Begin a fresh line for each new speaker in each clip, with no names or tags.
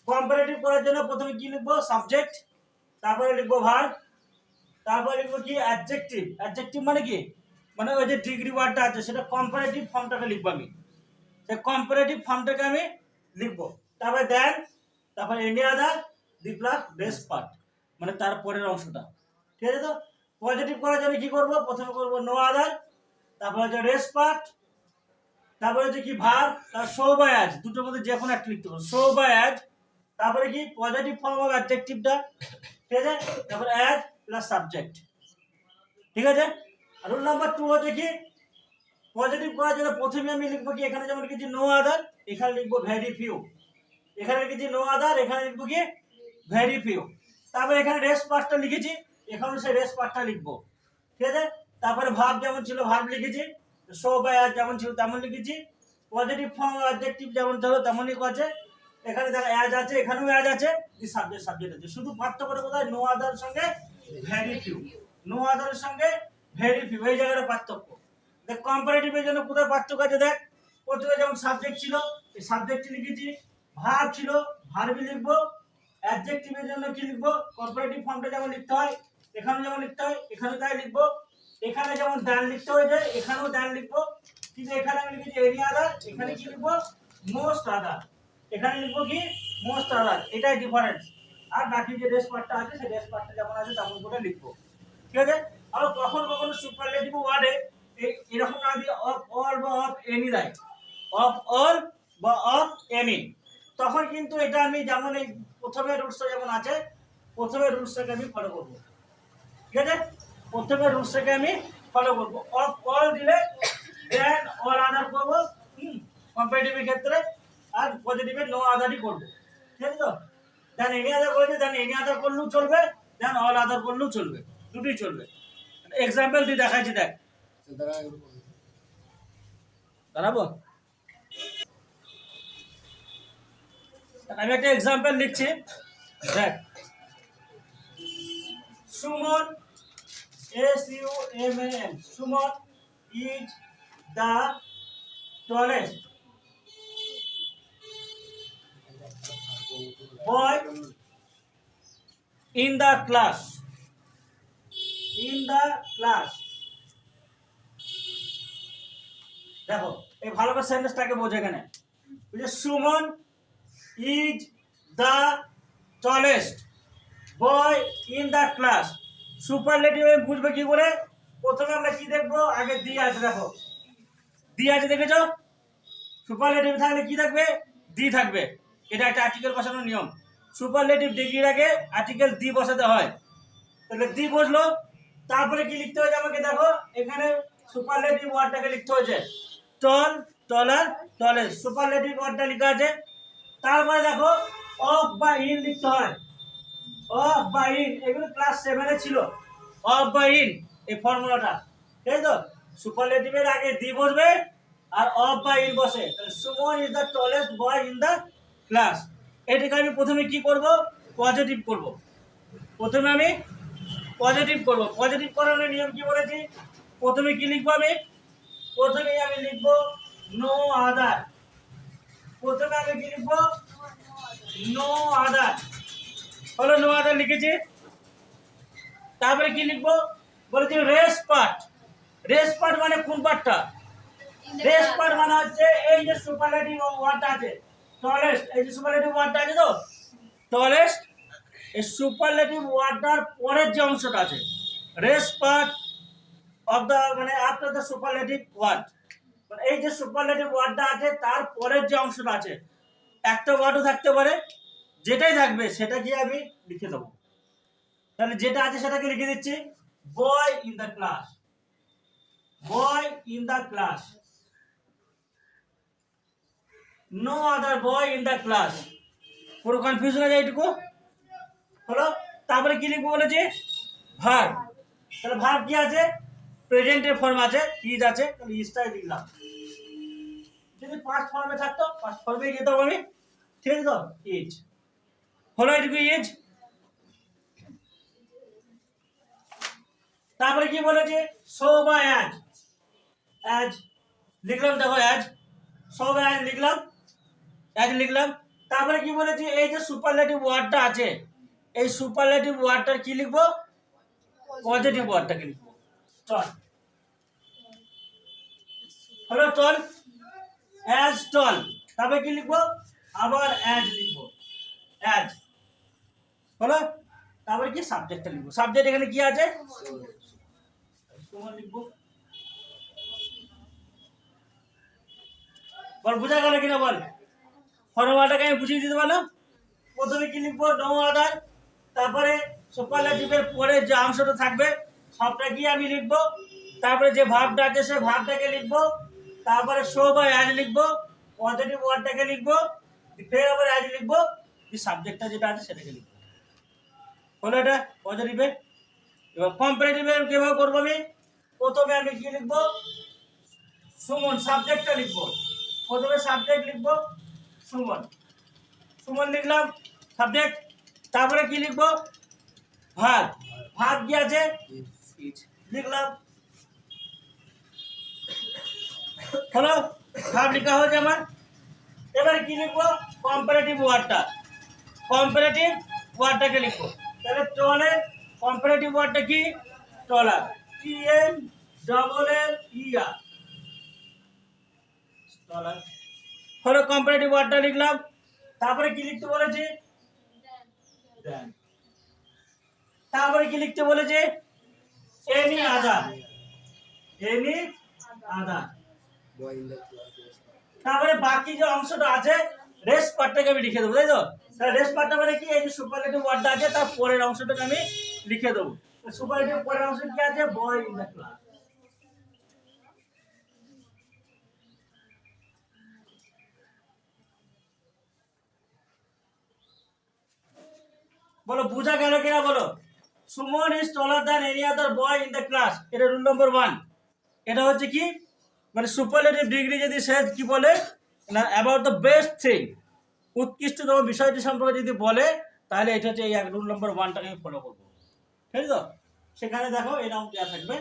Comparative করার জন্য প্রথমে কি লিখবো? সাবজেক্ট, তারপরে লিখবো ভার্ব, তারপরে লিখবো কি? অ্যাডজেক্টিভ। অ্যাডজেক্টিভ মানে কি? মানে ওই যে ডিগ্রি ওয়ার্ডটা আছে সেটা কম্পারেটিভ ফর্মটাকে লিখবো আমি, সেই কম্পারেটিভ ফর্মটাকে আমি লিখবো। তারপরে দেন, তারপরে any other, the plus best part, মানে তারপরের অংশটা। ঠিক আছে? তো পজিটিভ করার জন্য কি করব? প্রথমে করব নো আদার, তারপরে হচ্ছে রেস্ট পার্ট, তারপরে হচ্ছে কি ভার্ব, তারপর শো বাই অ্যাজ, দুটোর মধ্যে যে কোনো একটা লিখতে হবে, শো বাই অ্যাজ। তারপরে কি? পজিটিভ ফর্ম অফ অ্যাডজেক্টিভটা, ঠিক আছে? তারপরে অ্যাজ প্লাস সাবজেক্ট। ঠিক আছে? আর রুল নাম্বার 2 হচ্ছে কি? পজিটিভ করার জন্য প্রথমে আমি লিখবো কি? এখানে যেমন লিখেছি নো আদার, এখানে লিখবো ভেরি ফিউ। এখানে লিখেছি নো আদার, এখানে লিখবো কি? Very few. তারপরে এখানে রেস্ট পার্টটা লিখেছি, এখানে সেই রেস্ট পার্টটা লিখবো। ঠিক আছে? তারপরে ভার্ব যেমন ছিল ভার্ব লিখেছি, শো বাই অ্যাজ যেমন ছিল তেমন লিখেছি, পজিটিভ ফর্ম অ্যাডজেক্টিভ যেমন ছিল তেমনই আছে। এখানে দেখো অ্যাজ আছে, এখানেও অ্যাজ আছে, এই সাবজেক্ট সাবজেক্ট আছে। শুধু পার্থক্য কোথায়? নো আদার সঙ্গে ভেরি ফিউ, নো আদারের সঙ্গে ভেরি ফিউ, এই জায়গাটা পার্থক্য। দেখ কম্পারেটিভের জন্য কোথায় পার্থক্য আছে? দেখ প্রথমে যেমন সাবজেক্ট ছিল, এই সাবজেক্টটি লিখেছি, ভার্ব ছিল, ভার্বই লিখবো। অ্যাডজেক্টিভের জন্য কি লিখবো? কম্পারেটিভ ফর্মটা যেমন লিখতে হয়, এখানে যেমন লিখতে হয়, এখানে তাই লিখবো। এখানে যেমন দ্যান লিখতে হয়েছে, এখানেও দ্যান লিখবো। কিন্তু এখানে আমি লিখেছি এনি আদার, এখানে কি লিখবো? Most other. এখানে লিখবো কি? Most other. এটাই ডিফারেন্স। আর বাকি যে রেস্ট পার্টটা আছে সেই রেস্ট পার্টটা যেমন আছে তেমন করে লিখবো। ঠিক আছে? আর কখনো কখনো সুপারলেটিভ ওয়ার্ডে এরকম না দিয়ে অফ অল বা অফ এনি দেয়, অফ অল বা অফ এনি, তখন কিন্তু এটা আমি যেমন এই প্রথমে রুলসটা যেমন আছে, প্রথমে রুলসটাকে আমি ফলো করবো। ঠিক আছে? প্রথমে রুলসটাকে আমি ফলো করবো। অফ অল দিলে দেন অল আদার করবো কম্পারেটিভের ক্ষেত্রে, আর পজিটিভে নো আদারই করবো। ঠিক আছে? তো দেন এনি আদার করেছে, দেন এনি আদার করলেও চলবে, দেন অল আদার করলেও চলবে, দুটোই চলবে। এক্সাম্পল দিয়ে দেখাচ্ছি, দেখ দাঁড়াবো, আমি একটা এক্সাম্পল লিখছি, দেখ। Suman, SUMAN, Suman is the tallest boy in the class, in the class। দেখো এই ভালো করে সেন্টেন্সটাকে বোঝো। এখানে Suman is the tallest boy in the class. Superlative বুঝবে কি করে? প্রথমে আমরা কি দেখবো? আগে দি আছে, দেখো দি আছে, দেখেছো? সুপারলেটিভ থাকলে কি থাকবে? দি থাকবে। এটা একটা আর্টিকেল বসানোর নিয়ম। সুপারলেটিভ ডিগ্রির আগে আর্টিকেল দি বসাতে হয়। তাহলে দি বসলো, তারপরে কি লিখতে হয়েছে আমাকে? দেখো এখানে সুপারলেটিভ ওয়ার্ডটাকে লিখতে হয়েছে, টল, টলার, টলেস্ট, সুপারলেটিভ ওয়ার্ডটা লেখা আছে। তারপরে দেখো অফ বা ইন লিখতে হয়, অফ বা ইন, এগুলো ক্লাস 7 এ ছিল, অফ বা ইন এই ফর্মুলাটা। ঠিক আছে? তো সুপারলেটিভের আগে দি বসবে আর অফ বা ইন বসে, তাহলে Suman is the tallest boy in the class. এটাকে আমি প্রথমে কি করব? পজিটিভ করব। প্রথমে আমি পজিটিভ করব। পজিটিভ করানোর নিয়ম কি বলেছি? প্রথমে কি লিখবো আমি? প্রথমেই আমি লিখবো নো আদার। প্রথমে আমি কি লিখবো? No other. হলো, নো আদার লিখেছি। তারপরে কি লিখবো? বলেছি রেস্ট পার্ট। রেস্ট পার্ট মানে কোন পার্টটা? রেস্ট পার্ট মানে হচ্ছে এই যে সুপারলেটিভ ওয়ার্ডটা আছে, টলেস্ট, এই যে সুপারলেটিভ ওয়ার্ডটা আছে, তো টলেস্ট, এই সুপারলেটিভ ওয়ার্ডটার পরের যে অংশটা আছে, রেস্ট পার্ট অফ দ্য, মানে আফটার দ্য সুপারলেটিভ ওয়ার্ড, মানে এই যে সুপারলেটিভ ওয়ার্ডটা আছে তার পরের যে অংশটা আছে, একটা ওয়ার্ডও থাকতে পারে, যেটাই থাকবে সেটা কি আমি লিখে দেবো। তাহলে যেটা আছে সেটাকে লিখে দিচ্ছি, boy in the class, boy in the class, no other boy in the class. পুরো কনফিউশন হয়ে যায় এটুকু হলো। তারপরে কি লিখবো বলেছি? ভার্ব। তাহলে ভার্ব কি আছে? প্রেজেন্টের ফর্ম আছে, ইজ আছে, তাহলে ইজটাই লিখলাম। যদি পাস্ট ফর্মে থাকতো পাস্ট ফর্মে যেতাম আমি। ঠিক আছে? তো ইজ হলো, এটুকু ইজ। তারপরে কি বলেছে? শো বা অ্যাজ, অ্যাজ লিখলাম, দেখো অ্যাজ, শো বা অ্যাজ লিখলাম, অ্যাজ লিখলাম। তারপরে কি বলেছি, এই যে সুপারলেটিভ ওয়ার্ডটা আছে, এই সুপারলেটিভ ওয়ার্ডটার কি লিখবো, পজিটিভ ওয়ার্ডটাকে লিখবো। টল হলো, টল, অ্যাজ টল। তারপরে কি লিখবো, আবার অ্যাজ লিখবো, অ্যাজ হলো। তারপরে কি সাবজেক্টটা লিখবো, সাবজেক্ট এখানে কি আছে, তোমার লিখবো। বল বুঝা গেল কিনা বল, ফর্মুলাটাকে আমি বুঝিয়ে দিতে পারলাম। প্রথমে কি লিখবো, নো আদার, তারপরে সুপারলেটিভের পরে যে অংশটা থাকবে সবটা কি আমি লিখবো, তারপরে যে ভার্বটা আছে সেই ভার্বটাকে লিখবো, তারপরে শো বা অ্যাজ লিখবো, পজিটিভ ওয়ার্ডটাকে লিখবো, ফের আবার অ্যাজ লিখবো, যে সাবজেক্টটা যেটা আছে সেটাকে লিখবো। হলো এটা পজিটিভে। এবার কম্পারেটিভে কিভাবে করবো আমি, প্রথমে আমি কি লিখবো, সুমন, সাবজেক্টটা লিখবো, প্রথমে সাবজেক্ট লিখবো সুমন, সুমন লিখলাম সাবজেক্ট। তারপরে কি লিখবো, ভার্ব, ভার্ব কি আছে লিখলাম, হলো ভার্ব লেখা হয়েছে আমার। এবারে কি লিখবো, কম্পারেটিভ ওয়ার্ডটা, কম্পারেটিভ ওয়ার্ডটাকে লিখবো। তাহলে টলের কম্পারেটিভ ওয়ার্ডটা কি, টলার, TLER, টলার হলো কম্পারেটিভ ওয়ার্ডটা লিখলাম। তারপরে কি লিখতে বলেছি, তারপরে কি লিখতে বলেছে, এনি আদার, এনি আদার। তারপরে বাকি যে অংশটা আছে রেস্ট পার্টটাকে আমি লিখে দেবো, তাই তো। তাহলে রেস্ট পার্টটা মানে কি, এই যে সুপারলেটিভ ওয়ার্ডটা আছে তার পরের অংশটাকে আমি লিখে দেবো। সুপারলেটিভ পরের অংশ কি আছে, বয় ইন দ্য ক্লাস। বলো বুঝা গেল কিনা বলো। Suman is taller than any other boy in the class, এটা রুল নম্বর 1। এটা হচ্ছে কি, মানে সুপারলেটিভ ডিগ্রি যদি সে কি বলে না, অ্যাবাউট দ্য বেস্ট থিং, উৎকৃষ্টতম বিষয়টি সম্পর্কে যদি বলে, তাহলে এটা হচ্ছে এই রুল নম্বর 1টাকে আমি ফলো করবো, ঠিক তো। সেখানে দেখো এরকম দেওয়া থাকবে,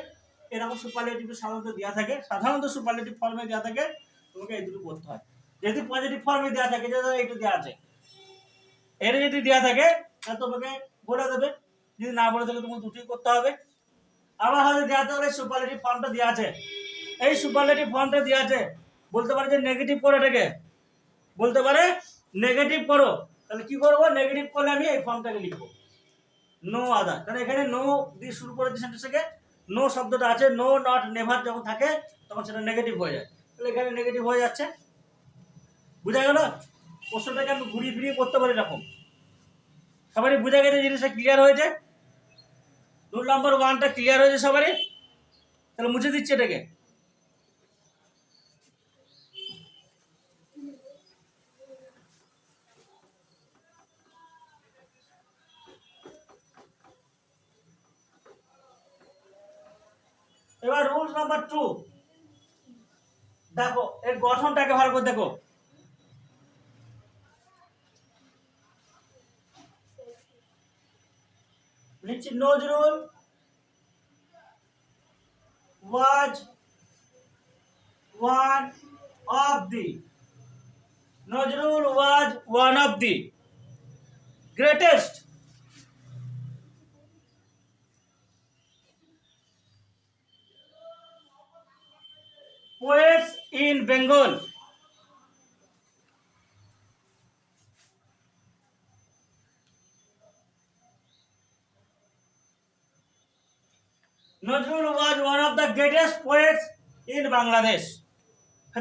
এরকম সুপারলেটিভ সাধারণত দেওয়া থাকে, সাধারণত সুপারলেটিভ ফর্মে দেওয়া থাকে, তোমাকে এই দুটো করতে হয়। যদি পজিটিভ ফর্মে দেওয়া থাকে, যেটা এইটা দেওয়া আছে, এটা যদি দেওয়া থাকে তাহলে তোমাকে বলে দেবে, যদি না বলে থাকে তোমাকে দুটোই করতে হবে। আবার হয়তো দেওয়া থাকলে সুপারলেটিভ ফর্মটা দেওয়া আছে, এই সুপারলেটিভ ফর্মটা দেওয়া আছে, বলতে পারে যে নেগেটিভ করো, এটাকে বলতে পারে নেগেটিভ করো, তাহলে কি করবো, নেগেটিভ করলে আমি এই ফর্মটাকে লিখবো, নো আদার। কারণ এখানে নো দিয়ে শুরু করেছে সেন্টেন্সটাকে, নো শব্দটা আছে, নো নট নেভার যখন থাকে তখন সেটা নেগেটিভ হয়ে যায়, তাহলে এখানে নেগেটিভ হয়ে যাচ্ছে। বুঝা গেল, প্রশ্নটাকে আমি ঘুরিয়ে ফিরিয়ে করতে পারি এরকম। সবারই বুঝা গেছে, জিনিসটা ক্লিয়ার হয়েছে, রুল নাম্বার 1টা ক্লিয়ার হয়েছে সবারই। তাহলে মুছে দিচ্ছি এটাকে। এবার রুল নাম্বার 2 দেখো, এর গঠনটাকে ভালো করে দেখো। লিখছি, Nazrul was one of the, Nazrul was one of the greatest poets in Bengal. Nazrul was one of the greatest poets in Bangladesh.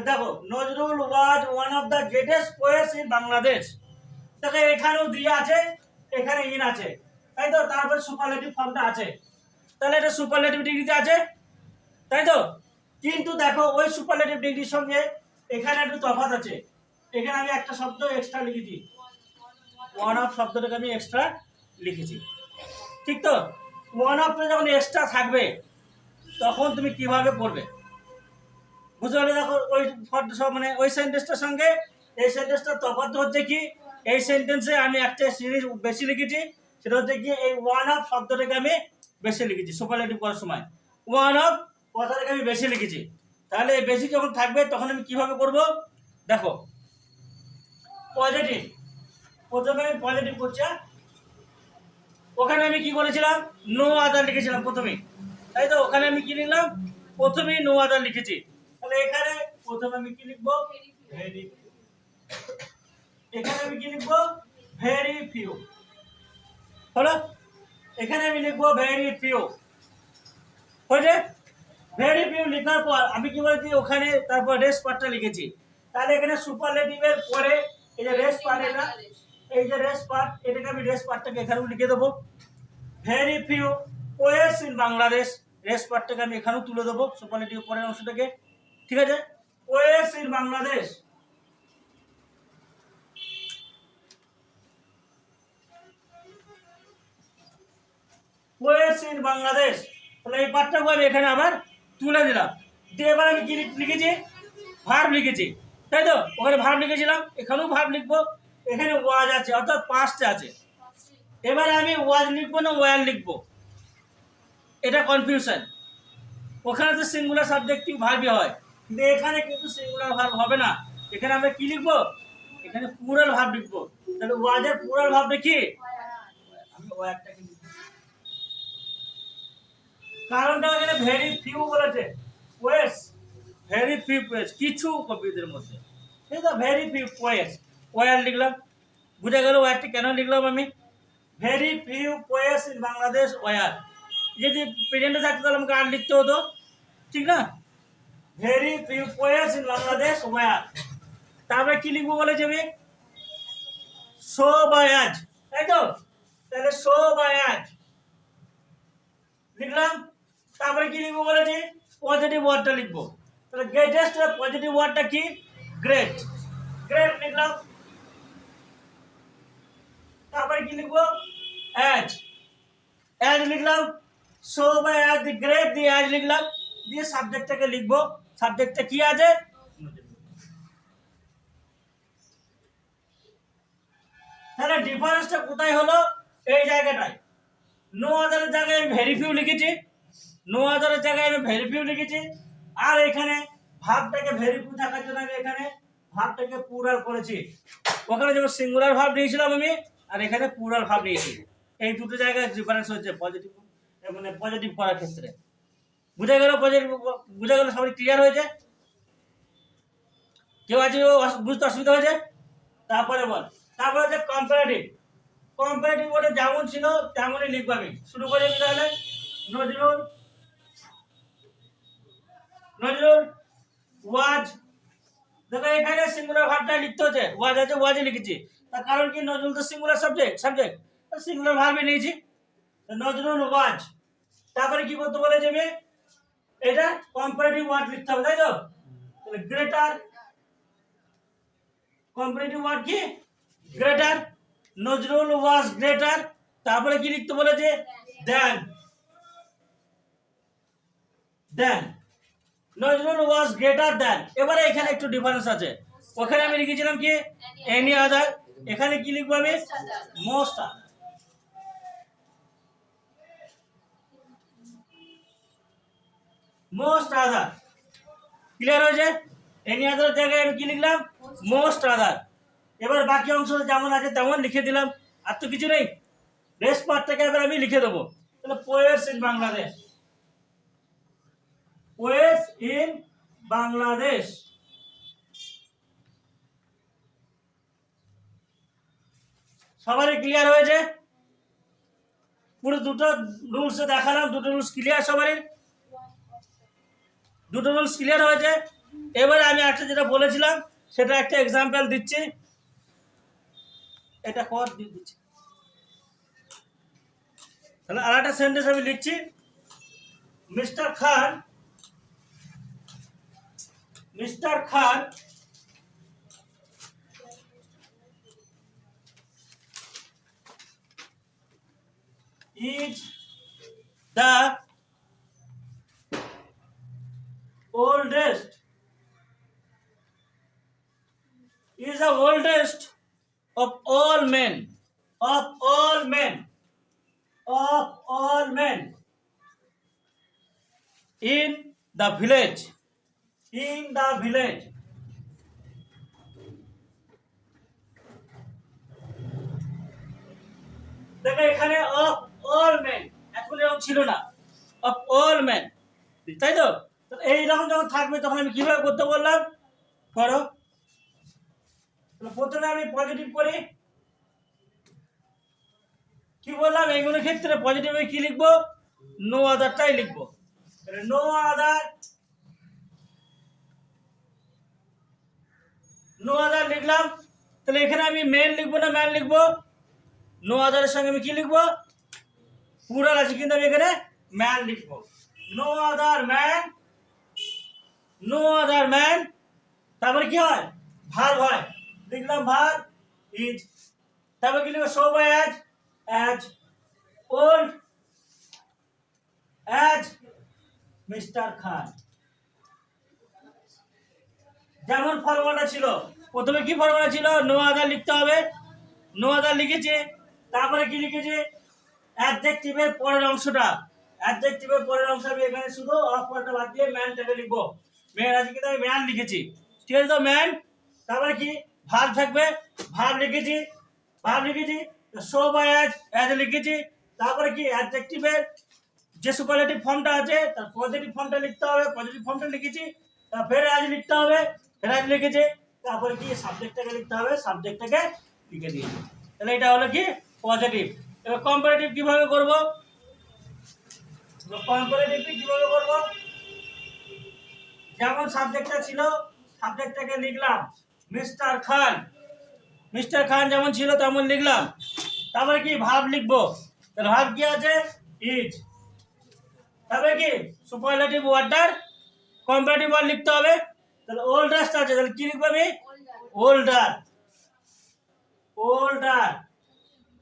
দেখো, Nazrul was one of the greatest poets in Bangladesh. দেখো এখানেও দিয়ে আছে, এখানে ইন আছে, তাই তো। তারপরে সুপারলেটিভ ফর্মটা আছে, তাহলে এটা সুপারলেটিভ ডিগ্রিতে আছে, তাই তো। কিন্তু দেখো ওই সুপারলেটিভ ডিগ্রির সঙ্গে এখানে একটু তফাৎ আছে, এখানে আমি একটা শব্দ এক্সট্রা লিখেছি, ওয়ান অফ শব্দটাকে আমি এক্সট্রা লিখেছি, ঠিক তো। ওয়ান অফটা যখন এক্সট্রা থাকবে তখন তুমি কিভাবে পড়বে, বুঝতে পারলে। দেখো ওই মানে ওই সেন্টেন্সটার সঙ্গে এই সেন্টেন্সটার তফাৎ হচ্ছে কি, এই সেন্টেন্সে আমি একটা সিরিজ বেশি লিখেছি, সেটা হচ্ছে কি এই ওয়ান অফ শব্দটাকে আমি বেশি লিখেছি সুপারলেটিভ করার সময়, ওয়ান অফ কথাটাকে আমি বেশি লিখেছি। তাহলে বেশি যখন থাকবে তখন আমি কিভাবে করব, দেখো পজিটিভ, প্রথমে আমি পজিটিভ করছি, ওখানে আমি কি করেছিলাম, নো আদার লিখেছিলাম প্রথমে, তাই তো? ওখানে আমি কি লিখলাম, প্রথমেই নো আদার লিখেছি। তাহলে এখানে প্রথমে আমি কি লিখবো, ভেরি, এখানে আমি কি লিখবো, ভেরি ফিউ, হলো? এখানে আমি লিখবো ভেরি ফিউ, হয়েছে? ভেরি ফিউ লেখার পর আমি কি বলেছি, ওখানে তারপর রেস্ট পার্টটা লিখেছি। তাহলে এখানে সুপারলেটিভের পরে এই যে রেস্ট পার্ট, এটা এই যে রেস্ট পার্ট, এটাকে আমি রেস্ট পার্টটাকে এখানে লিখে দেবো। Very few poets in Bangladesh, rest পার্টটাকে আমি এখানেও তুলে দেবো, সুপারলেটিভ পরের অংশটাকে, ঠিক আছে? Poets in Bangladesh, poets in Bangladesh. তাহলে এই পার্টটাকে আমি এখানে আবার তুলে দিলাম, দিয়ে এবার আমি কি লিখেছি, ভার্ব লিখেছি, তাই তো? ওখানে ভার্ব লিখেছিলাম, এখানেও ভার্ব লিখবো। এখানে ওয়াজ আছে, অর্থাৎ পাস্ট আছে। এবারে আমি ওয়াজ লিখবো না ওয়ার লিখবো, এটা কনফিউশন। ওখানে তো সিঙ্গুলার সাবজেক্টিভ ভার্বই হয়, কিন্তু এখানে কিন্তু সিঙ্গুলার ভার্ব হবে না। এখানে আমরা কি লিখবো, এখানে প্লুরাল ভার্ব লিখবো। তাহলে ওয়াজের প্লুরাল ভার্বটা কি, আমি ওয়ারটাকে লিখবো, কারণটা এখানে ভেরি ফিউ বলেছে, পোয়েটস, ভেরি ফিউ পোয়েটস, কিছু কবিদের মধ্যে, ঠিক আছে? ভেরি ফিউ পোয়েটস, ওয়ার লিখলাম, বুঝা গেল ওয়ারটি কেন লিখলাম আমি। Very few poets in Bangladesh were, যদি প্রেজেন্টে থাকতো তাহলে আমাকে আর লিখতে হতো, ঠিক না? Very few poets in Bangladesh were, তারপরে কি লিখবো বলেছে আমি, সো বায়াজ, তাই তো? তাহলে সো বায়াজ লিখলাম। তারপরে কি লিখবো বলেছে, পজিটিভ ওয়ার্ডটা লিখবো। তাহলে গ্রেটেস্ট পজিটিভ ওয়ার্ডটা কি, গ্রেট, গ্রেট লিখলাম। তারপরে কি লিখবো, অ্যাজ, অ্যাজ লিখলাম। So by as the great, the as লিখলাম, দিয়ে সাবজেক্টটাকে লিখবো। সাবজেক্টটা কি আছে, তাহলে ডিফারেন্সটা কোথায় হলো, এই জায়গাটায়। নো আদারের জায়গায় আমি ভেরি ফিউ লিখেছি, নো আদারের জায়গায় আমি ভেরি ফিউ লিখেছি। আর এখানে ভার্বটাকে ভেরি ফিউ থাকার জন্য আমি এখানে ভার্বটাকে প্লুরাল করেছি। ওখানে যেমন সিঙ্গুলার ভার্ব নিয়েছিলাম আমি, আর এখানে প্লুরাল ভার্ব নিয়েছি। এই দুটো জায়গায় ডিফারেন্স হচ্ছে পজিটিভ, মানে পজিটিভ করার ক্ষেত্রে। বুঝা গেল পজিটিভ, বুঝা গেল? সবাই ক্লিয়ার হয়েছে? কেউ আছে বুঝতে অসুবিধা হয়েছে? তারপরে বল, তারপরে হচ্ছে কম্পারেটিভ। কম্পারেটিভ ওটা যেমন ছিল তেমনই লিখবো আমি। শুরু করে আমি তাহলে, নজরুল, নজরুল ওয়াজ, দেখো এখানে সিঙ্গুলার ভার্বটা লিখতে হচ্ছে, ওয়াজ আছে ওয়াজে লিখেছি। তার কারণ কি, নজরুল তো সিঙ্গুলার সাবজেক্ট, সিঙ্গুলার ভার্বে নিয়েছি, নজরুল ওয়াজ। তারপরে কি করতে বলেছে আমি, এটা কম্পারেটিভ ওয়ার্ড লিখতে হবে, তাই তো? তাহলে গ্রেটার, কম্পারেটিভ ওয়ার্ড কি, গ্রেটার, নজরুল ওয়াজ গ্রেটার। তারপরে কি লিখতে বলেছে, দেন, দেন, নজরুল ওয়াজ গ্রেটার দেন। এবারে এখানে একটু ডিফারেন্স আছে, ওখানে আমি লিখেছিলাম কি, এনি আদার, এখানে কি লিখবো আমি, most other. Most other, clear হয়েছে? এনি আদার জায়গায় আমি কি লিখলাম, মোস্ট আদার। এবার বাকি অংশ যেমন আছে তেমন লিখে দিলাম, আর তো কিছু নেই। রেস্ট পার্টটাকে এবার আমি লিখে দেবো। তাহলে poets in Bangladesh, poets in Bangladesh. সবারই ক্লিয়ার হয়েছে? পুরো দুটো রুলস দেখালাম, দুটো রুলস ক্লিয়ার সবারই, দুটো রুলস ক্লিয়ার হয়েছে। এবারে আমি একটা যেটা বলেছিলাম সেটা একটা এক্সাম্পল দিচ্ছি, এটা কর দিচ্ছি। তাহলে আর একটা সেন্টেন্স আমি লিখছি, mister Khan, mister Khan is the oldest, is the oldest of all men, of all men, of all men in the village, in the village. দেখো এখানে অফ অল মেন, এখন এরকম ছিল না, অফ অল মেন, তাই তো? এইরকম যখন থাকবে তখন আমি কিভাবে করতে বললাম, করো। প্রথমে আমি পজিটিভ করি, কি বললাম এইগুলোর ক্ষেত্রে পজিটিভে কি লিখবো, নো আদারটাই লিখবো, নো আদার, নো আদার লিখলাম। তাহলে এখানে আমি মেন লিখবো না ম্যান লিখবো, নো আদারের সঙ্গে আমি কি লিখবো, প্লুরাল আছে কিন্তু আমি এখানে ম্যান লিখবো, no other man, no other man. তারপরে কি হয়, ভার্ব হয়, লিখলাম ভার্ব ইজ। তারপরে কি লিখবো, show by as old as Mr Khan. যেমন ফর্মুলাটা ছিল, প্রথমে কি ফর্মুলা ছিল, নো আদার লিখতে হবে, নো আদার লিখেছে। তারপরে কি লিখেছে, অ্যাডজেক্টিভের পরের অংশটা, অ্যাডজেক্টিভের পরের অংশ আমি এখানে শুধু অফটা বাদ দিয়ে ম্যানটাকে লিখবো, ম্যান আছে কিন্তু আমি ম্যান লিখেছি, ঠিক আছে তো, ম্যান। তারপরে কি ভার্ব থাকবে, ভার্ব লিখেছি, ভার্ব লিখেছি, শো বাই অ্যাজ লিখেছি। তারপরে কি অ্যাডজেক্টিভের যে সুপারলেটিভ ফর্মটা আছে তার পজিটিভ ফর্মটা লিখতে হবে, পজিটিভ ফর্মটা লিখেছি, তারপর ফের অ্যাজ লিখতে হবে, ফের অ্যাজ লিখেছি। তারপরে কি সাবজেক্টটাকে লিখতে হবে, সাবজেক্টটাকে লিখে দিয়েছি। তাহলে এটা হলো কি পজিটিভ। এবার কম্পারেটিভ কিভাবে করব, কম্পারেটিভ কিভাবে করব, যেমন সাবজেক্টটা ছিল সাবজেক্টটাকে লিখলাম মিস্টার খান, মিস্টার খান যেমন ছিল তেমন লিখলাম। তারপরে কি ভার্ব লিখবো, তাহলে ভার্ব কি আছে, ইজ। তারপরে কি সুপারলেটিভ ওয়ার্ডটার কম্পারেটিভ ওয়ার্ড লিখতে হবে, তাহলে ওল্ডার আছে, তাহলে কি লিখবো আমি, ওল্ডার, ওল্ডার।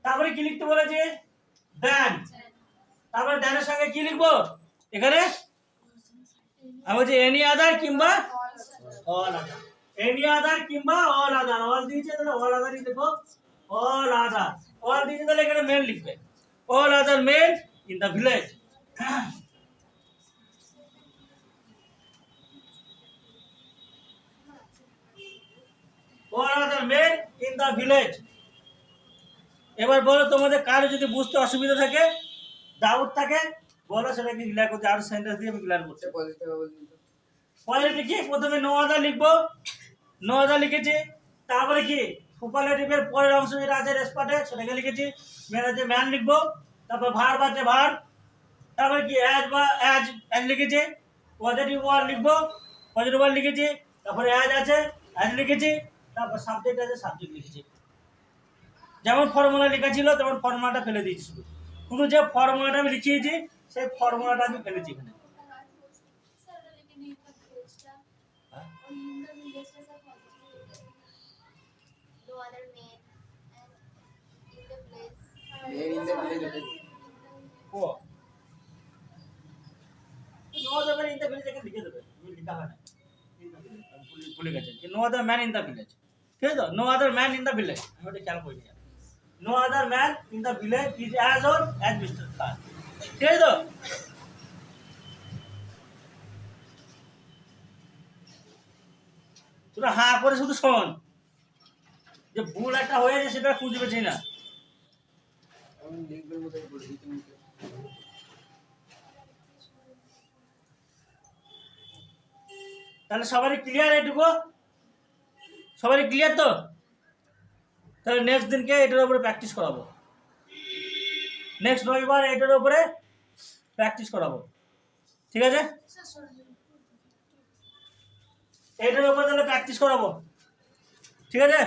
তারপরে কি লিখতে বলেছে, দ্যান। তারপরে দ্যানের সঙ্গে কি লিখবো, এখানে আমি বলছি এনি আদার কিংবা অল আদার, এনি আদার কিংবা অল আদার, অল দিয়েছে তাহলে অল আদারই দেখো, অল আদার, অল দিয়েছে তাহলে এখানে মেন লিখবে, all other men in the village, all other men in the village. এবার বলো তোমাদের কারো যদি বুঝতে অসুবিধা থাকে, ডাউট থাকে, বলো, সেটাকে ক্লিয়ার করতে আরো সেন্টেন্স দিয়ে আমি ক্লিয়ার করতে। পজিটিভ কি, প্রথমে নো আদার লিখবো, নো আদার লিখেছি। তারপরে কি সুপারলেটিভের পরের অংশ যেটা আছে রেসপন্ডে সেটাকে লিখেছি, ম্যান আছে ম্যান লিখবো। তারপর ভার্ব আছে ভার্ব। তারপরে কি অ্যাজ বা অ্যাজ লিখেছি, পজিটিভ ওয়ার্ড লিখবো, পজিটিভ ওয়ার্ড লিখেছি। তারপরে অ্যাজ আছে অ্যাজ লিখেছি। তারপর সাবজেক্ট আছে সাবজেক্ট লিখেছি। যেমন ফর্মুলা লেখা ছিল তেমন ফর্মুলাটা ফেলে দিয়েছি, শুধু শুধু যে ফর্মুলাটা আমি লিখিয়েছি সেই ফর্মুলাটা আমি ফেলেছি এখানে। ভুলে গেছে, no other man in the village, ঠিক আছে তো, no other man in the village, আমি ওটা খেয়াল করিনি। No other man in the village is as old as Mr Khan, ঠিক আছে তো। তোরা হাঁ করে শুধু শোন, যে ভুল একটা হয়েছে সেটা খুঁজে পেছি না। তাহলে সবারই ক্লিয়ার এটুকু, সবারই ক্লিয়ার তো। তাহলে নেক্সট দিনকে এটার উপরে প্র্যাকটিস করাবো, নেক্সট রবিবার এটার উপরে প্র্যাকটিস করাবো, ঠিক আছে, এটার উপরে তাহলে প্র্যাকটিস করাবো, ঠিক আছে।